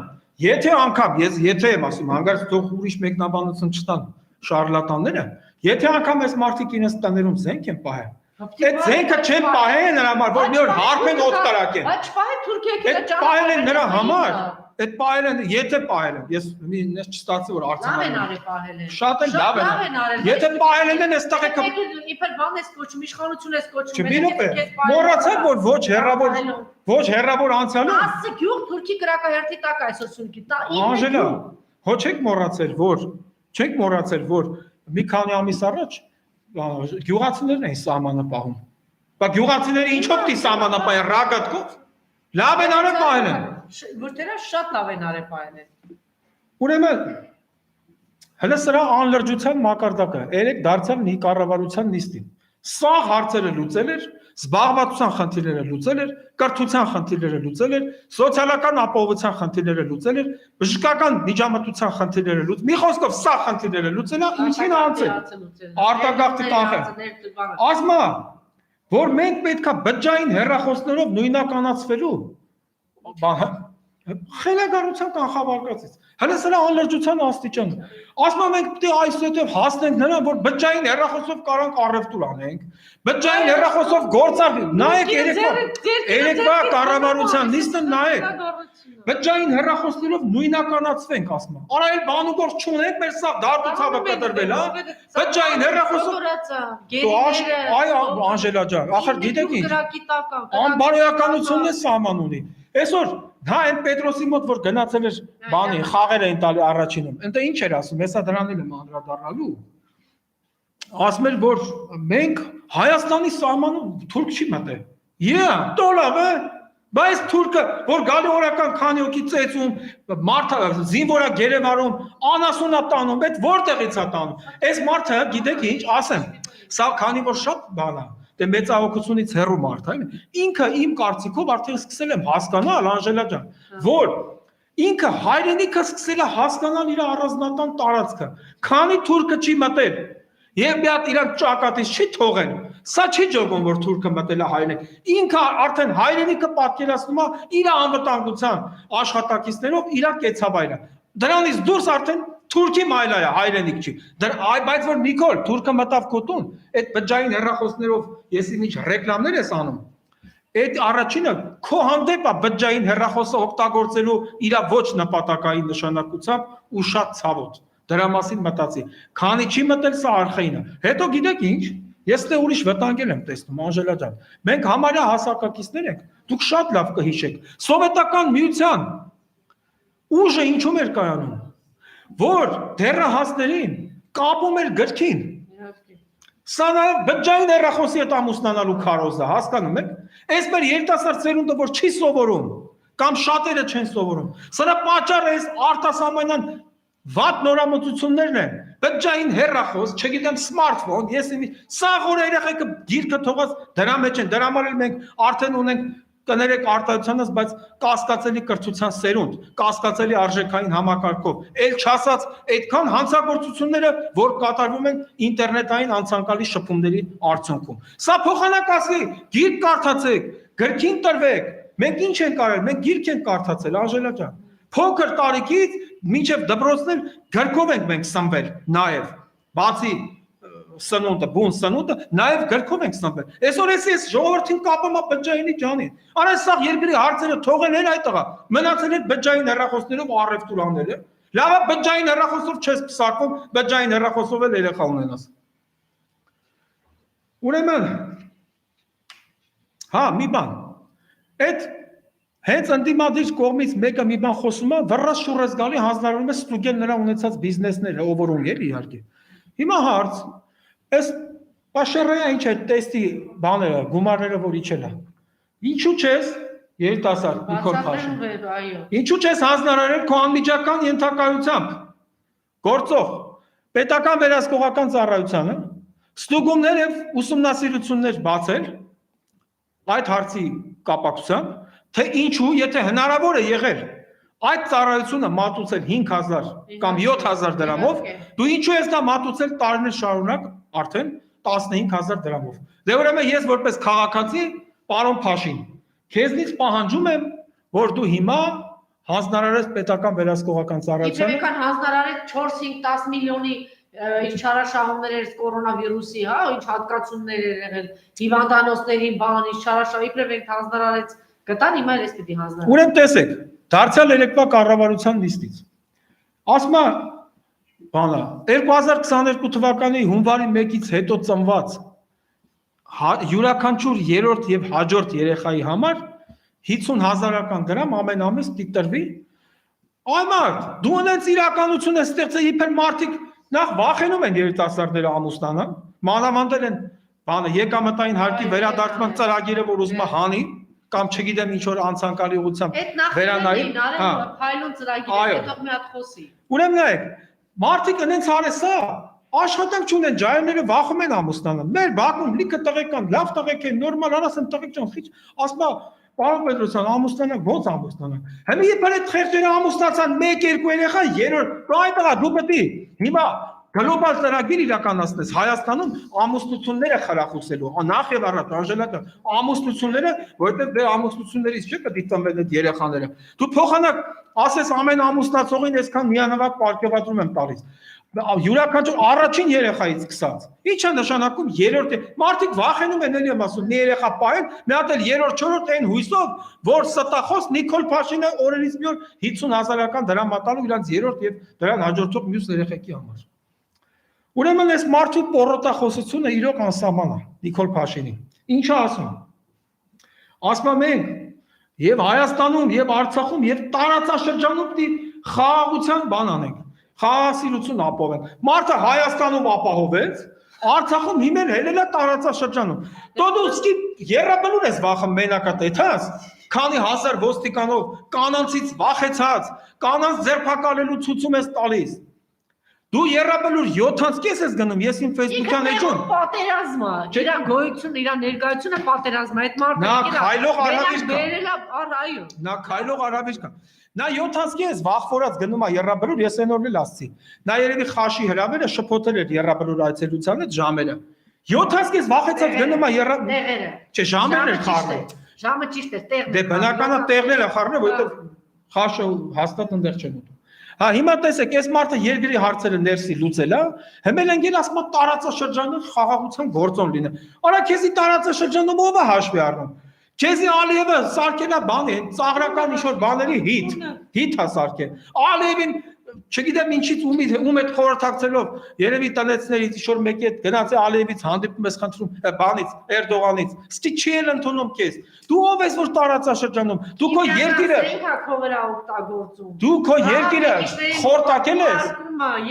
S2: եթե անգամ ես եթե եմ ասում, հանգարց թող ուրիշ մեկնաբանություն չտան շարլատանները, եթե անգամ այս մարդիկ իրենց տներում զենք են պահել, այդ զենքը չեն պահել նրա համար, որ մի օր հարբեն օդ կարակեն։
S1: Բայց չպահել Թուրքիա
S2: Այդ պահել են նրա համար, այդ պահել են, եթե պահել են, ես ես չստացի որ
S1: Լավ են
S2: արցանալու։
S1: արել պահել են։
S2: Շատ են լավ են արել։ Եթե պահել են այստեղ է
S1: իբր բան ես կոչում, իշխանություն ես կոչում։
S2: Չմի րոպե, մոռացա որ ոչ հերրավոր անցյալում։
S1: Ասի գյուղ Թուրքի կրակահերթի տակ այսօր սունկի։
S2: Անժելա, ոչ չեք մոռացել որ մի քանի ամիս առաջ գյուղացիներն էին սահմանը պահում։ Բա գյուղացիները ինչով դի սահմանը պահեն ռագատկով։ Լավ են արել պահել են։
S1: Որտերա շատ լավ են արել պահել են։
S2: Ուրեմն հələ սրա անլրջության մակարդակը երեք դարձավ մի կառավարության նիստին։ Սա հարցերը լուծել էր, զբաղվածության խնդիրները լուծել էր, կրթության խնդիրները լուծել էր, սոցիալական ապահովության խնդիրները լուծել էր, բժշկական միջամտության խնդիրները լուծել։ Մի խոսքով սա խնդիրները լուծել է, ինչին անցել։ Արտագաղթի կանխել։ Ասма, որ մենք պետքա բջջային հեռախոսներով նույնականացվելու խելագարության կանխավարկածից։ Հələ սրա անլրջության աստիճանը։ Ասում եմ մենք պետք է այսուհետ հասնենք նրան, որ բջջային հեռախոսով կարանք առևտուր անենք, բջջային հեռախոսով գործարք, նայեք երեկվա կառավարության նիստը նայեք։ Բջջային հեռախոսներով նույնականացվենք, ասում եմ։ Արա էլ բան ու գործ չունենք, մեր սա դատուցավը կտրվել, հա։ Բջջային հեռախոսով այ Անժելա ջան, ախր գիտեք ինչ։ Անբարոյականությունն է սահման ունի։ Այսօր դա այն Պետրոսի մոտ որ գնացել էր բանի խաղեր էին տալի առաջինում։ Ընդ ինչ էր ասում, հեսա դրանին եմ անդրադառնալու։ Ասում էր որ մենք Հայաստանի սահմանում թուրք չի մտել։ Դոլավ է, բայց թուրքը որ գալի օրական քանի օքի ծեծում, մարդը զինվորա գերեվարում, անասունա տանում, այդ որտեղից է տանում։ Այս մարդը գիտեք ինչ, ասեմ, սա քանի որ շատ բան է։ Դե մեծահոգությունից հեռու մարդ է, ինքը իմ կարծիքով արդեն սկսել եմ հասկանալ Անժելա ջան, որ ինքը հայրենիքը սկսել է հասկանալ իր առանձնատան տարածքը, քանի թուրքը չի մտել, եւ մի հատ իրան ճակատից չի թողել, սա չի ջոգում որ թուրքը մտել է հայրենիք, ինքը արդեն հայրենիքը պատկերացնում է իր անվտանգության աշխատակիցներով իր կեցավայրը, դրանից դուրս արդեն Թուրքի մայլա է, հայրենիք չի։ Բայց որ Նիկոլ, թուրքը մտավ կոտուն, այդ բջջային հեռախոսներով ես ինչ ռեկլամներ ես անում։ Այդ առաջինը քո հանդեպ է բջջային հեռախոսը օգտագործելու իր ոչ նպատակային նշանակությամբ ու շատ ցավոտ։ դրա մասին մտածի։ Քանի չի մտել սա արխայինը։ Հետո գիտեք ինչ, ես դե ուրիշ վտանգել եմ տեսնում, Անժելա ջան։ Մենք համարյա հասակակիցներ ենք, դուք շատ լավ կհիշեք։ Սովետական միության ուժը ինչու՞մ էր կայանում, որ դեռահասներին կապում էր գրքին։ Սա նաև բջջային հեռախոսի հետ ամուսնանալու քարոզը, հասկանում եք։ Այս մեր երիտասարդ սերունդը, որ չի սովորում, կամ շատերը չեն սովորում։ Սրա պատճառը այս արտասահմանյան վատ նորամուծություններն են։ Բջջային հեռախոս, չգիտեմ, սմարթֆոն, սա որ երեխեքը գիրքը թողած դրա մեջ են, դրա համար էլ մենք արդեն ունենք կներեք արտահայտությունից, բայց կասկածելի կրթության սերունդ, կասկածելի արժեքային համակարգով, ել չասած այդքան հանցագործությունները, որ կատարվում են ինտերնետային անցանկալի շփումների արդյունքում։ Սա փոխանակացի, գիրք կարդացեք, գրքին տրվեք, մենք ինչ ենք արել, մենք գիրք ենք կարդացել, Անժելա ջան։ Փոքր տարիքից մինչև դպրոցներ գրքով ենք մենք սնվել, նաև, բացի սնունդը, բուն սնունդը, նաև գրքով ենք սնվել։ Այսօր ես ժողովրդին կապում եմ բջջայինի ջանին։ Արա սա երկրի հարցերը թողել են այդ տղա, մնացել են բջջային հեռախոսներով առևտուր անել է։ Լավ է բջջային հեռախոսով չես փսակվում, բջջային հեռախոսով էլ երեխա ունենաս։ Ուրեմն, հա, մի բան։ Այդ հենց ընդդիմադիր կողմից մեկը մի բան խոսում է, վռած շուռես գալի հանձնարարում է ստուգել նրա ունեցած բիզնեսները, ով որ ունի էլի իհարկե։ Հիմա հարց, այս Պաշարյանը ինչ է տեստի բաները, գումարները որ իջել է։ Ինչու չես երիտասարդ Նիկոլ Փաշինյան։ Ինչու չես հանձնարարել քո անմիջական ենթակայությամբ գործող պետական վերահսկողական ծառայությանը ստուգումներ եւ ուսումնասիրություններ բացել այդ հարցի կապակցությամբ, թե ինչու, եթե հնարավոր է եղել այդ ծառայությունը մատուցել 5000 կամ 7000 դրամով, դու ինչու ես դա մատուցել տարիներ շարունակ արդեն 15000 դրամով։ Դե ուրեմն ես որպես քաղաքացի, պարոն Փաշին, քեզնից պահանջում եմ, որ դու հիմա հանձնարարես պետական վերահսկողական ծառայությանը։
S1: Իբրևական հանձնարարեց 4-5-10 միլիոնի ինչ չարաշահումներ էր կորոնավիրուսի, հա, ինչ հատկացումներ էր եղել, հիվանդանոցների բան, ինչ չարաշահ, իբրև հանձնարարեց գտան, հիմա էլ էս պիտի հանձնարարել։
S2: Ուրեմն տեսեք, դարձյալ երեկվա կառավարության նիստից։ Ասում է, բանը, 2022 թվականի հունվարի 1-ից հետո ծնված յուրաքանչյուր երրորդ եւ հաջորդ երեխայի համար 50,000 դրամ ամեն ամիս պիտի տրվի։ Այ մարդ, դու ունես իրականություն ես ստեղծել, իբր մարդիկ նախ վախենում են երիտասարդները ամուսնանալ, մանավանդել են բանը եկամտային հարկի վերադարձման ծրագիրը, որ ուզում է հանի, կամ չգիտեմ ինչ որ անցանկալի ուղղությամբ վերանայի,
S1: հա, փայլուն ծրագիր, հետո մի հատ խոսի։
S2: Ուրեմն նայեք, մարդիկ այնց արես է, աշխատանք չունեն, ջայրները վախում են ամուսնանալ։ Մեր Բաքվում լիքը տղեկ կան, լավ տղեկ են, նորմալ արասն տղեկ ջան, խիչ, ասում է, պարոն Պետրոսյան, ամուսնանանք, ո՞նց ամուսնանանք։ Հիմա երբ այդ խեղճերը ամուսնացան 1-2 երեխա, երրորդ, այդ տղա դու պետք է հիմա գլոբալ ծրագիր իրականացնես Հայաստանում ամուսնությունները խրախուսելու, նախ եւ առաջ Անժելա ջան, ամուսնությունները, որովհետեւ դե ամուսնություններից չէ կդիտամել այդ երեխաները։ Դու փոխանակ ասես ամեն ամուսնացողին այսքան միանավակ պարգևատրում եմ տալիս։ Յուրաքանչյուր առաջին երեխայից սկսած։ Ինչ է նշանակում երրորդ, մարդիկ վախենում են էլի եմ ասում, մի երեխա պահել, մի հատ էլ երրորդ, չորրորդ այն հույսով, որ ստախոս Նիկոլ Փաշինյանը օրերից մի օր 50,000 դրամ մատալու իրանց երրորդ եւ դրան հաջորդող մյուս երեխեքի համար։ Ուրեմն այս մարդու պոռոտախոսությունը իրոք անսահման է Նիկոլ Փաշինի։ Ինչ է ասում։ Ասում է մենք եւ Հայաստանում եւ Արցախում եւ տարածաշրջանում պիտի խաղաղության բան անենք, խաղաղասիրություն ապահովենք։ Մարդը Հայաստանում ապահովեց, Արցախում հիմա հելել է տարածաշրջանում։ Դու սկի երրաբլուր ես վախում մենակա տեթաս, քանի հազար ոստիկանով կանանցից վախեցած, կանանց ձերբակալելու ցույցում ես տալիս։ Դու երրաբլուր 7-ից կես ես գնում, ես իմ Facebook-յան էջում։
S1: Պատերազմ է, իր գոյությունը, իր ներկայությունը պատերազմ է, այդ մարդը
S2: նա քայլող արավիճ կա։
S1: Բերելա, այո։
S2: Նա քայլող արավիճ կա։ Նա 7-ից կես վախվորած գնում է երրաբլուր, ես այն օրն էլ ասացի։ Նա երևի խաշի հրավերը շփոթել էր երրաբլուր այցելությանը ժամերը։ 7-ից կես վախեցած գնում է երրաբլուր։ Տեղերը։ Չէ, ժամերն էր խառնել։
S1: Ժամը ճիշտ է, տեղն է։
S2: Դե բնականա տեղն է խառնել, որովհետև խաշը հաստատ այնտեղ չեն ուտում։ Հա, հիմա տեսեք, այս մարդը երկրի հարցերը ներսի լուծել է, հիմա են ասում տարածաշրջանը խաղաղության գործոն լինի։ Արա քեզի տարածաշրջանում ով է հաշվի առնում։ Քեզի Ալիևը սարքել է բանի, ծաղրական ինչ որ բաների հիթ է սարքել։ Ալիևին չգիտեմ ինչից ում այդ խորհրդակցելով երևի տնեցներից ինչ-որ մեկի հետ գնաց է Ալիևից հանդիպում ես խնդրում բանից Էրդողանից ստի չի էլ ընդունում քեզ դու ով ես որ տարածաշրջանում դու քո երկիրը դու քո երկիրը խորտակել ես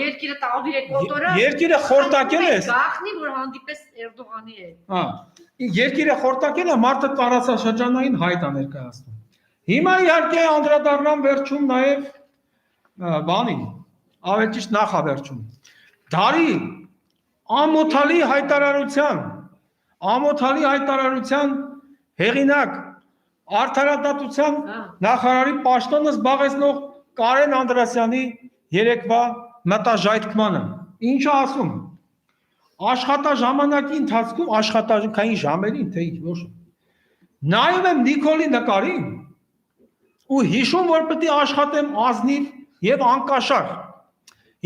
S1: երկիրը տավիր է կոտորը
S2: երկիրը խորտակել ես
S1: գախնի որ հանդիպես Էրդողանի հետ
S2: հա երկիրը խորտակել է մարդը տարածաշրջանային հայտ է ներկայացնում հիմա իհարկե անդրադառնամ վերջում նաև բանին, ավելի ճիշտ նախավերջում, դարի ամոթալի հայտարարության հեղինակ արդարադատության նախարարի պաշտոնը զբաղեցնող Կարեն Անդրասյանի երեկվա մտաժայթքմանը, ինչը ասում, աշխատաժամանակի ընթացքում, աշխատանքային ժամերին, թե ինչ ոչ, նայում եմ Նիկոլի նկարին ու հիշում, որ պետք է աշխատեմ ազնիվ և անկաշար։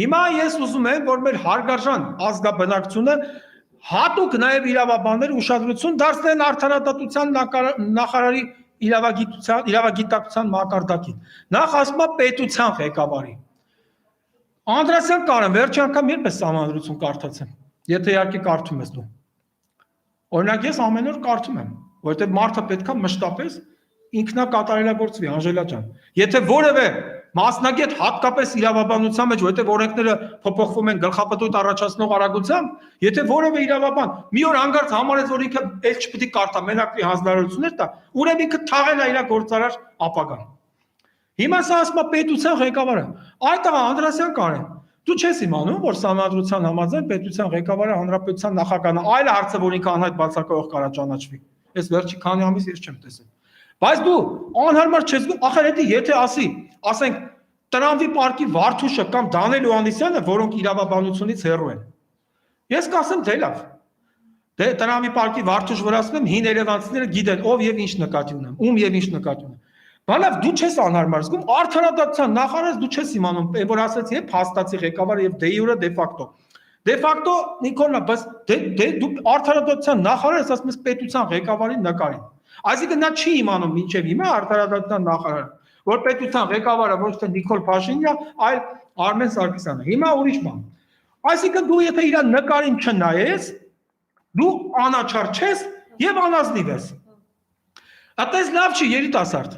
S2: Հիմա ես ուզում եմ, որ մեր հարգարժան ազգաբնակչությունը հատուկ նաև իրավաբաններ ուշադրություն դարձնեն արդարադատության նախարարի իրավագիտակցության մակարդակին։ Նախ ասում է պետության ղեկավարի։ Անդրասյան Կարեն, վերջի անգամ երբ ես սահմանադրություն կարդացել, եթե իհարկե կարդում ես դու։ Օրինակ ես ամեն օր կարդում եմ, որովհետև մարդը պետք է մշտապես ինքնակատարելագործվի, Անժելա ջան։ Եթե որևէ մասնագետ հատկապես իրավաբանության մեջ, որովհետև օրենքները փոփոխվում են գլխապտույտ առաջացնող արագությամբ, եթե որևէ իրավաբան մի օր հանգարց համարեց, որ ինքը էլ չպետք է կարդա, մենակրի հանձնարարություններ տա, ուրեմն ինքը թաղել է իր գործարար ապագան։ Հիմա սա ասում է պետության ղեկավարը։ Այդ տղա Անդրասյան Կարեն, դու չես իմանում, որ սահմանադրության համաձայն պետության ղեկավարը հանրապետության նախագահն է, այլ հարցը, որ ինքը անհայտ բացակայող կարա ճանաչվի։ Այս վերջի քանի ամիս ես չեմ տեսել։ Բայց դու անհարմար չես գում, ախր եթե ասի, ասենք Տրամվի պարկի Վարդուշը կամ Դանիել Հովհաննիսյանը, որոնք իրավաբանությունից հեռու են։ Ես կասեմ թե լավ։ Դե Տրամվի պարկի Վարդուշ վրացնում հին երևանցիները գիտեն ով եւ ինչ նկատի ունեմ, ում եւ ինչ նկատի ունեմ։ Բանավ դու չես անհարմար զգում, արդարադատության նախարարը դու չես իմանում, որ ասեցի է փաստացի ղեկավարը եւ դե յուրե դե ֆակտո։ Դե ֆակտո Նիկոլա, բայց դե դու արդարադատության նախարարը ասում ես պետության ղեկավարին նկարին։ Այսինքն նա չի իմանում մինչև հիմա արդարադատության նախարարը, որ պետության ղեկավարը ոչ թե Նիկոլ Փաշինյանը, այլ Արմեն Սարգսյանը։ Հիմա ուրիշ բան։ Այսինքն դու եթե իր նկարին չնայես, դու անաչառ չես եւ անազնիվ ես։ Այդպես լավ չի երիտասարդ։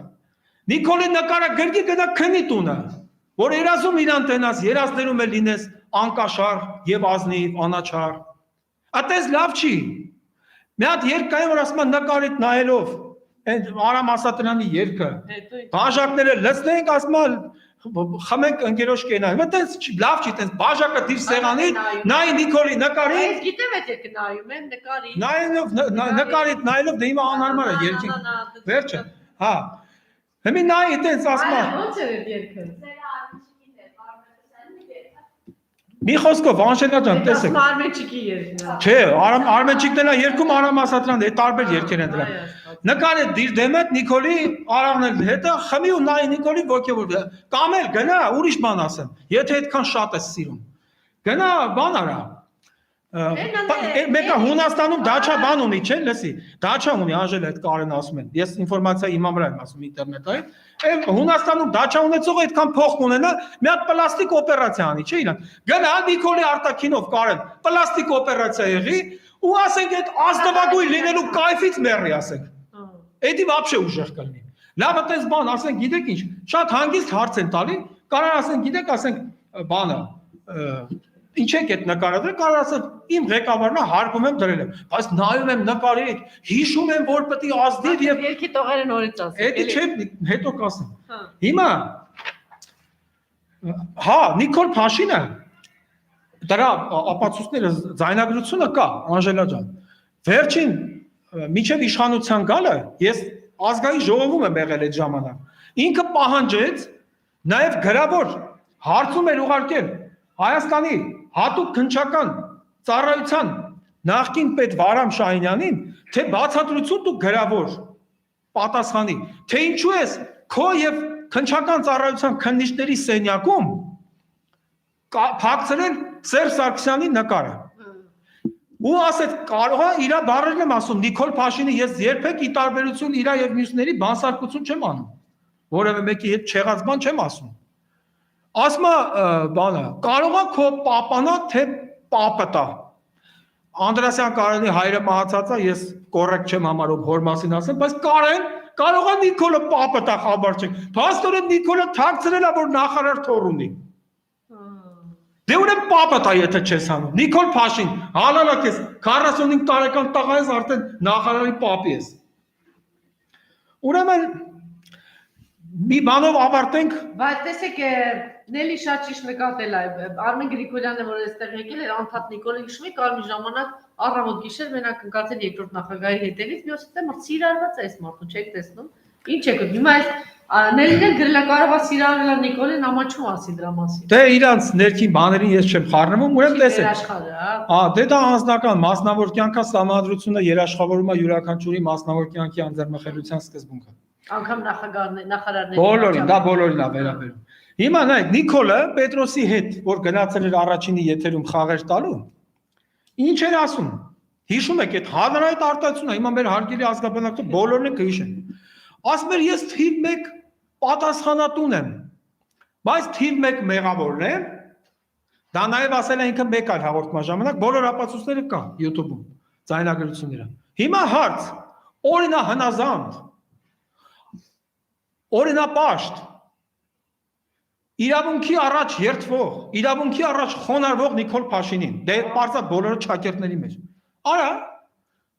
S2: Նիկոլի նկարը գրքի գնա քնի տունը, որ երազում իրան տենաս, երազներում էլ լինես անկաշար եւ ազնիվ, անաչառ։ Այդպես լավ չի։ Մի հատ երկ կային, որ ասում են նկարիդ նայելով, այն Արամ Ասատրյանի երգը, բաժակները լցնենք, ասում են խմենք ընկերոջ կենային։ Այդպես լավ չի, այդպես բաժակը դիր սեղանին, նայ Նիկոլի նկարին։
S1: Ես գիտեմ այդ երգը նայում եմ, նկարին։
S2: Նկարիդ նայելով դե հիմա անհարմար է երգի։ Վերջը։ Հա։ Հիմա նայ այդպես ասում են։
S1: Ո՞նց է այդ երգը։
S2: Մի խոսքով Անժելա ջան, տեսեք։
S1: Արմենչիկի երգն է։
S2: Չէ, Արմենչիկն էլ երկում Արամ Ասատրյանը, այդ տարբեր երգեր են դրա։ Նկարը դիր դեմետ Նիկոլի Արաղն էլ հետը խմի ու նայ Նիկոլի ոգևոր։ Կամ էլ գնա ուրիշ բան ասեմ, եթե այդքան շատ ես սիրում։ Գնա բան արա։ Մեկը Հունաստանում դաչա բան ունի, չէ՞, լսի։ Դաչա ունի, Անժելա այդ Կարեն ասում են։ Ես ինֆորմացիա իմամ վրա եմ ասում ինտերնետային։ Այդ Հունաստանում դաչա ունեցողը այդքան փող կունենա, մի հատ պլաստիկ օպերացիա անի, չէ՞ իրան։ Գնա Նիկոլի արտաքինով Կարեն, պլաստիկ օպերացիա եղի ու ասենք այդ ազնվագույն լինելու կայֆից մեռի, ասենք։ Էդի вообще ուժեղ կլինի։ Լավ այդպես բան, ասենք, գիտեք ինչ, շատ հանգիստ հարց են տալի, կարող ասենք, գիտեք, ասենք, բանը, ինչ եք այդ նկարը, կարող ասել, իմ ղեկավարն է, հարգում եմ դրել եմ, բայց նայում եմ նկարի, հիշում եմ, որ պետք է ազնիվ եւ
S1: երգի տողերը նորից ասեմ։
S2: Էդի չէ, հետո կասեմ։ Հիմա հա, Նիկոլ Փաշինը դրա ապացույցները ձայնագրությունը կա, Անժելա ջան։ Վերջին միջև իշխանության գալը ես ազգային ժողովում եմ եղել այդ ժամանակ։ Ինքը պահանջեց նաև գրավոր հարցում էր ուղարկել Հայաստանի հատուկ քննչական ծառայության նախկին պետ Վարամ Շահինյանին, թե բացատրություն դու գրավոր պատասխանի, թե ինչու ես քո եւ քննչական ծառայության քննիչների սենյակում փակցրել Սերժ Սարգսյանի նկարը։ Ու ասեց կարող է իր բառերն եմ ասում Նիկոլ Փաշինը ես երբեք ի տարբերություն իր եւ մյուսների բանսարկություն չեմ անում։ Որևէ մեկի հետ չեղած բան չեմ ասում։ Ասում է բանը, կարող է քո պապանա թե պապը տա։ Անդրասյան Կարենի հայրը մահացած է, ես կոռեկտ չեմ համարում հոր մասին ասեմ, բայց Կարեն կարող է Նիկոլը պապը տա խաբարչեք։ Փաստորեն Նիկոլը թաքցրել է, որ նախարար թոր ունի։ Դե ուրեմն պապը տա եթե չես անում։ Նիկոլ Փաշին, հալալա քեզ 45 տարեկան տղա ես, արդեն նախարարի պապի ես։ Ուրեմն մի բանով ավարտենք։
S1: Բայց տեսեք, Նելի շատ ճիշտ նկատել է, Արմեն Գրիգորյանը, որ այստեղ եկել էր, անդադ Նիկոլը հիշում եք, կար մի ժամանակ առավոտ գիշեր մենակ ընկած էր երկրորդ նախագահի հետևից, մի օսիտ է մրցիրարված է այս մարդուն, չեք տեսնում։ Ինչ եք ուտում, հիմա այս Նելին էլ գրել է կարող է սիրարել Նիկոլին, ամաչում ասի դրա մասին։
S2: Դե իրանց ներքին բաներին ես չեմ խառնվում, ուրեմն տեսեք։ Դե դա անձնական մասնավոր կյանքա սահմանադրությունը երաշխավորում է յուրաքանչյուրի մասնավոր կյանքի անձեռնմխելիության սկզբունքը։
S1: Անգամ նախարարների
S2: բոլորին, դա բոլորին է վերաբերում։ Հիմա նայեք, Նիկոլը Պետրոսի հետ, որ գնացել էր առաջինի եթերում խաղեր տալու, ինչ էր ասում։ Հիշում եք այդ հանրային արտահայտությունը, հիմա մեր հարգելի ազգաբնակչը բոլորն են կհիշեն։ Ասում էր ես թիվ 1 պատասխանատուն եմ, բայց թիվ 1 մեղավորն եմ։ Դա նաև ասել է ինքը մեկ այլ հաղորդման ժամանակ, բոլոր ապացույցները կա YouTube-ում, ձայնագրությունները։ Հիմա հարց, օրինահնազանդ, օրինապաշտ, իրավունքի առաջ երդվող, իրավունքի առաջ խոնարհվող Նիկոլ Փաշինին, դե պարզա բոլորը ճակերտների մեջ։ Արա,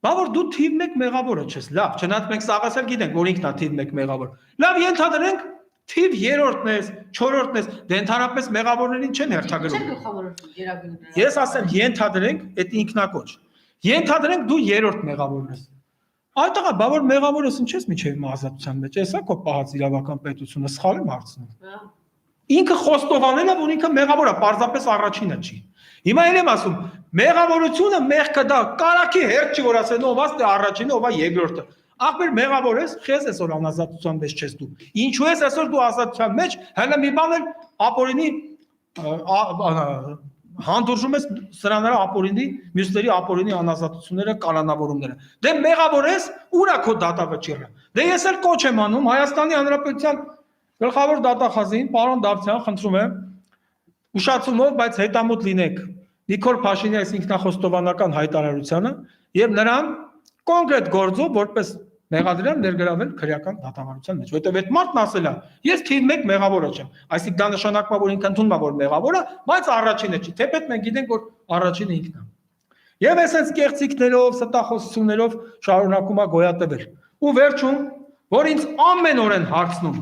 S2: բա որ դու թիվ 1 մեղավորը չես, լավ, չնայած մենք սաղասել գիտենք, որ ինքն է թիվ 1 մեղավոր։ Լավ, ենթադրենք թիվ 3-րդն ես, 4-րդն ես, դե ընդհանրապես մեղավորներին չեն հերթագրում։ Ես ասեմ, ենթադրենք, այդ ինքնակոչ։ Ենթադրենք դու 3-րդ մեղավորն ես։ Այդտեղա, բա որ մեղավորը ինչես միջև ազատության մեջ, էսա քո պահած իրավական պետությունը սխալ եմ հարցնում։ Ինքը խոստովանել է, որ ինքը մեղավոր է, պարզապես առաջինը չի։ Հիմա էլ եմ ասում, մեղավորությունը մեղքը դա կարակի հերթ չի, որ ասեն ով է առաջինը, ով է երկրորդը։ Ախպեր մեղավոր ես, խես այսօր անազատության մեջ չես դու։ Ինչու ես այսօր դու ազատության մեջ, հələ մի բան էլ ապօրինի հանդուրժում ես սրաները ապօրինի, մյուսների ապօրինի անազատությունները, կանոնավորումները։ Դե մեղավոր ես, ուր է քո դատավճիռը։ Դե ես էլ կոչ եմ անում Հայաստանի Հանրապետության գլխավոր դատախազին, պարոն Դավթյան, խնդրում եմ, ուշացումով, բայց հետամուտ լինեք Նիկոլ Փաշինյանի այս ինքնախոստովանական հայտարարությանը եւ նրան կոնկրետ գործով որպես մեղադրյալ ներգրավել քրեական դատավարության մեջ, որովհետեւ այդ մարդն ասել է, ես թիվ 1 մեղավորը չեմ, այսինքն դա նշանակում է, որ ինքը ընդունում է, որ մեղավոր է, բայց առաջինը չի, թեպետ մենք գիտենք, որ առաջինը ինքն է։ Եվ այսպես կեղծիքներով, ստախոսություններով շարունակում է գոյատևել։ Ու վերջում, որ ինձ ամեն օր են հարցնում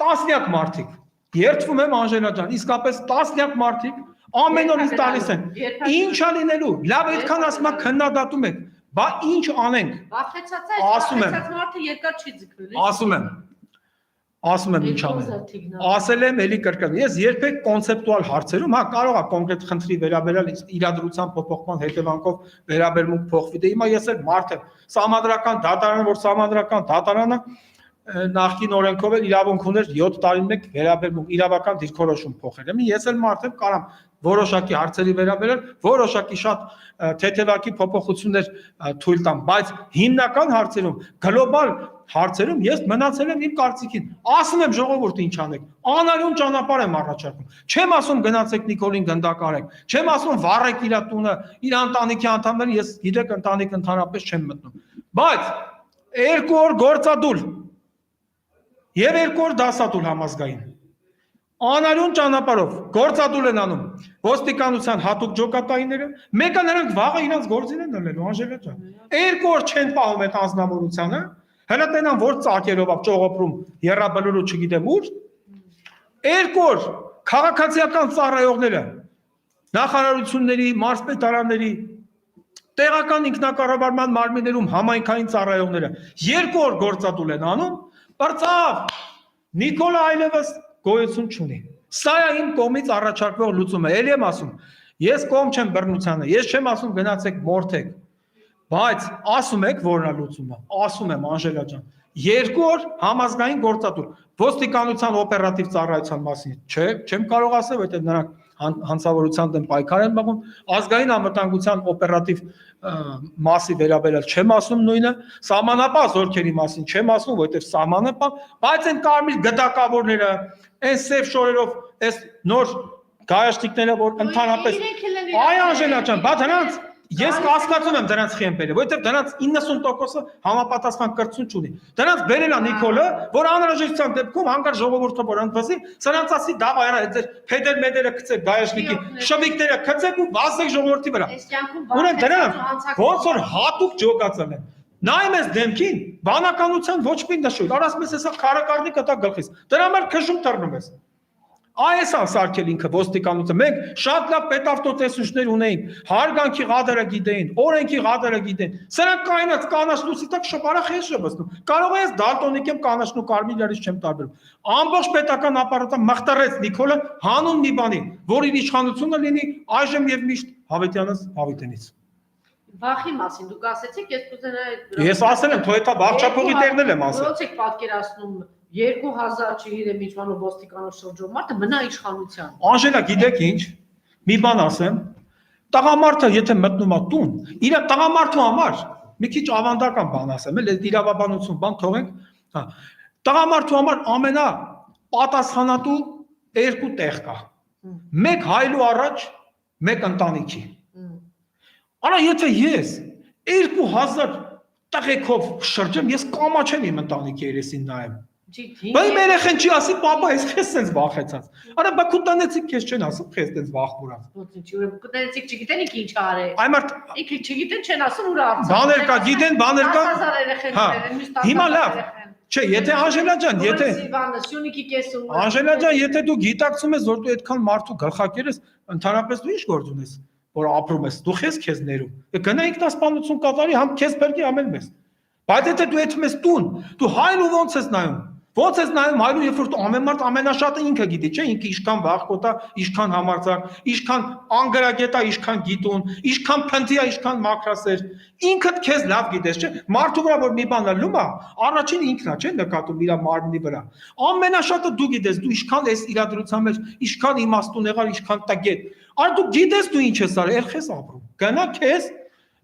S2: տասնյակ մարդիկ, երդվում եմ Անժելա ջան, իսկապես տասնյակ մարդիկ ամեն օր ինձ տալիս են։ Ինչ է լինելու։ Լավ, այդքան ասում եք քննադատում եք, բա ինչ անենք։
S1: Վախեցած է, վախեցած մարդը երկար չի ձգվել։ Ասում եմ ինչ անենք։ Ասել եմ էլի կրկնում։ Ես երբեք կոնցեպտուալ հարցերում, հա, կարող է կոնկրետ խնդրի վերաբերյալ իրադրության փոփոխման հետևանքով վերաբերմունք փոխվի։ Դե հիմա ես էլ մարդ եմ, սահմանադրական դատարանը, որ սահմանադրական դատարանը նախկին օրենքով էլ իրավունք ուներ 7 տարին մեկ վերաբերմունք իրավական դիրքորոշում փոխել։ Ես էլ մարդ եմ, կարամ որոշակի հարցերի վերաբերել, որոշակի շատ թեթևակի փոփոխություններ թույլ տամ, բայց հիմնական հարցերում, գլոբալ հարցերում ես մնացել եմ իմ կարծիքին։ Ասում եմ ժողովուրդ ինչ անեք, անարյուն ճանապարհ եմ առաջարկում։ Չեմ ասում գնացեք Նիկոլին գնդակարեք, չեմ ասում վառեք իր տունը, իր ընտանիքի անդամներին, ես գիտեք ընտանիք ընդհանրապես չեմ մտնում։ Բայց 2 օր գործադուլ եւ 2 օր դասադուլ համազգային։ Անարյուն ճանապարհով գործադուլ են անում ոստիկանության հատուկ ջոկատայինները, մեկը նրանք վաղը իրենց գործին են դնելու, Անժելա ջան։ 2 օր չեն պահում այդ անձնավորությունը, հələ տենան որ ծակերով ա ճողոպրում, երրաբլուրու չգիտեմ ուր։ 2 օր քաղաքացիական ծառայողները, նախարարությունների, մարզպետարանների, տեղական ինքնակառավարման մարմիններում համայնքային ծառայողները 2 օր գործադուլ են անում, բարձավ Նիկոլը այլևս գոյություն չունի։ Սա է իմ կողմից առաջարկվող լուծումը։ Էլի եմ ասում, ես կողմ չեմ բռնությանը, ես չեմ ասում գնացեք մորթեք, բայց ասում եք որն է լուծումը։ Ասում եմ Անժելա ջան, 2 օր համազգային գործադուլ, ոստիկանության օպերատիվ ծառայության մասին չեմ կարող ասել, որտեղ նրանք
S2: հանցավորության դեմ պայքար են մղում, ազգային անվտանգության օպերատիվ մասի վերաբերյալ չեմ ասում նույնը, սահմանապահ զորքերի մասին չեմ ասում, որովհետև սահմանը բայց այն կարմիր գդակավորները, այն սև շորերով, այս նոր գայաշտիկները, որ ընդհանրապես այ Անժելա ջան, բա դրանց ես կասկածում եմ դրանց խեմբերը, որովհետև դրանց 90%-ը համապատասխան կրթություն չունի։ Դրանց բերել է Նիկոլը, որ անհրաժեշտության դեպքում հանկարծ ժողովուրդը որ ընդվզի, սրանց ասի դավայ արա ձեր փեդեր մեդերը գցեք գայաշնիկի, շվիկները գցեք ու վազեք ժողովրդի վրա։ Ուրեմն դրանք ոնց որ հատուկ ջոկացել են։ Նայում ես դեմքին, բանականության ոչ մի նշույլ, արած մեզ հեսա քարակարնի կտա գլխից։ Դրա համար քշում թռնում ես։ Այս է սարքել ինքը ոստիկանությունը։ Մենք շատ լավ պետավտոտեսուչներ ունեինք, հարգանքի ղադերը գիտեին, օրենքի ղադերը գիտեին։ Սրանք կայնած կանաչ լույսի տակ շփարախ ես շփվում։ Կարող ես դալտոնիկ եմ կանաչն ու կարմիր լարից չեմ տարբերում։ Ամբողջ պետական ապարատը մխտարեց Նիկոլը հանուն մի բանի, որ իր իշխանությունը լինի այժմ եւ միշտ Հավետյանից Հավիտենից։
S1: Վախի մասին դուք ասեցիք, ես կուզենայի
S2: Ես ասել եմ, թո դա վաղճապողի տեղն էլ եմ ասել։
S1: Ոնց եք պատկերացնում 2000 չգիտեմ ինչ բանով ոստիկանով շրջող մարդը մնա իշխանության։
S2: Անժելա, գիտեք ինչ, մի բան ասեմ, տղամարդը եթե մտնում է տուն, իր տղամարդու համար մի քիչ ավանդական բան ասեմ, էլ իրավաբանություն բան թողենք, հա։ Տղամարդու համար ամենա պատասխանատու երկու տեղ կա։ Մեկ հայլու առաջ, մեկ ընտանիքի։ Արա եթե ես 2000 տղեկով շրջեմ, ես կամաչեմ իմ ընտանիքի երեսին նայեմ։ Բայց իմ երեխեն չի ասի, պապա, ես քեզ սենց վախեցած։ Արա բա քու տնեցիք քեզ չեն ասում, քեզ սենց վախվորած։
S1: Ոնց ինչի ուրեմն տնեցիք չգիտեն ինքը ինչ արե։
S2: Այ մարդ
S1: ինքը չգիտեն չեն ասում ուր արծա։
S2: Բաներ կա, գիտեն, բաներ կա։
S1: 10000 երեխաներ են, միշտ 10000
S2: Հիմա լավ։ Չէ, եթե Անժելա ջան, եթե
S1: Սյունիքի կեսում։
S2: Անժելա ջան, եթե դու գիտակցում ես, որ դու այդքան մարդու գլխակեր ես, ընդհանրապես դու ինչ գործ ունես, որ ապրում ես, դու քեզ քեզ ներում։ Գնա ինքնասպանություն կատարի, համ քեզ բերքի ամեն մեզ։ Բայց եթե դու այդպես ես տուն, դու հայրու ոնց ես նայում։ Ոնց ես նայում հայրու, երբ որ ամեն մարդ ամենաշատը ինքը գիտի, չէ՞, ինքը ինչքան վախկոտ է, ինչքան համարձակ, ինչքան անգրագետ է, ինչքան գիտուն, ինչքան փնթի է, ինչքան մաքրասեր։ Ինքդ քեզ լավ գիտես, չէ՞։ Մարդու վրա որ մի բան լում է, առաջին ինքն է, չէ՞, նկատում իր մարմնի վրա։ Ամենաշատը դու գիտես, դու ինչքան այս իրադրության մեջ, ինչքան իմաստուն եղար, ինչքան տագետ։ Արա դու գիտես դու ինչ ես արել, ել քեզ ապրում։ Գնա քեզ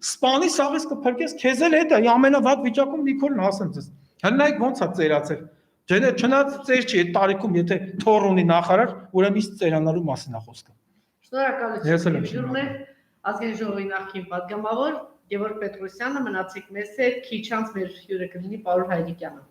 S2: սպանի սաղից կփրկես, քեզ էլ հետ է, ամենավատ վիճակում Նիկոլն ասեմ ձեզ։ Հնայք ոնց է ծերացել։ Չնայած ծեր չի, այդ տարիքում եթե թոր ունի նախարար, ուրեմն իսկ ծերանալու մասին է խոսքը։
S1: Շնորհակալություն։ Ժուրնալ ազգային ժողովի նախկին պատգամավոր Գևորգ Պետրոսյանը, մնացեք մեզ հետ, քիչ անց մեր հյուրը կլինի Պարոն Հայրիկյանը։